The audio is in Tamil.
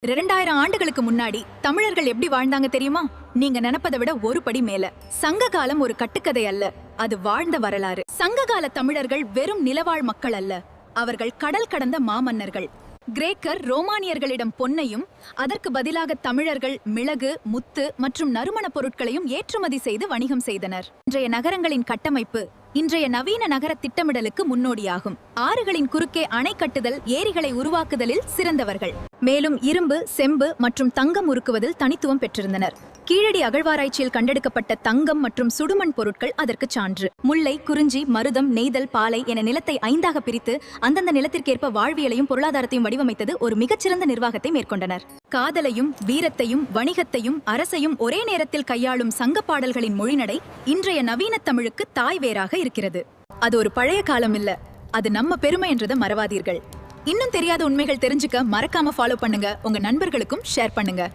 2000 ஆண்டுகளுக்கு முன்னாடி தமிழர்கள் எப்படி வாழ்ந்தாங்க தெரியுமா? நீங்க நினைப்பதை விட ஒரு படி மேல. சங்க காலம் ஒரு கட்டுக்கதை அல்ல, அது வாழ்ந்த வரலாறு. சங்ககால தமிழர்கள் வெறும் நிலவாழ் மக்கள் அல்ல, அவர்கள் கடல் கடந்த மாமன்னர்கள். கிரேக்கர் ரோமானியர்களிடம் பொன்னையும் அதற்கு பதிலாக தமிழர்கள் மிளகு, முத்து மற்றும் நறுமணப் பொருட்களையும் ஏற்றுமதி செய்து வணிகம் செய்தனர். இன்றைய நகரங்களின் கட்டமைப்பு இன்றைய நவீன நகர திட்டமிடலுக்கு முன்னோடியாகும். ஆறுகளின் குறுக்கே அணை கட்டுதல், ஏரிகளை உருவாக்குதலில் சிறந்தவர்கள். மேலும் இரும்பு, செம்பு மற்றும் தங்கம் உருக்குவதில் தனித்துவம் பெற்றிருந்தனர். கீழடி அகழ்வாராய்ச்சியில் கண்டெடுக்கப்பட்ட தங்கம் மற்றும் சுடுமண் பொருட்கள் அதற்கு சான்று. முல்லை, குறிஞ்சி, மருதம், நெய்தல், பாலை என நிலத்தை 5ஆக பிரித்து அந்தந்த நிலத்திற்கேற்ப வாழ்வியலையும் பொருளாதாரத்தையும் வடிவமைத்தது ஒரு மிகச்சிறந்த நிர்வாகத்தை மேற்கொண்டனர். காதலையும் வீரத்தையும் வணிகத்தையும் அரசையும் ஒரே நேரத்தில் கையாளும் சங்க பாடல்களின் மொழிநடை இன்றைய நவீன தமிழுக்கு தாய் வேராக இருக்கிறது. அது ஒரு பழைய காலம் இல்ல, அது நம்ம பெருமை என்றதை மறவாதீர்கள். இன்னும் தெரியாத உண்மைகள் தெரிஞ்சுக்க மறக்காம ஃபாலோ பண்ணுங்க, உங்க நண்பர்களுக்கும் ஷேர் பண்ணுங்க.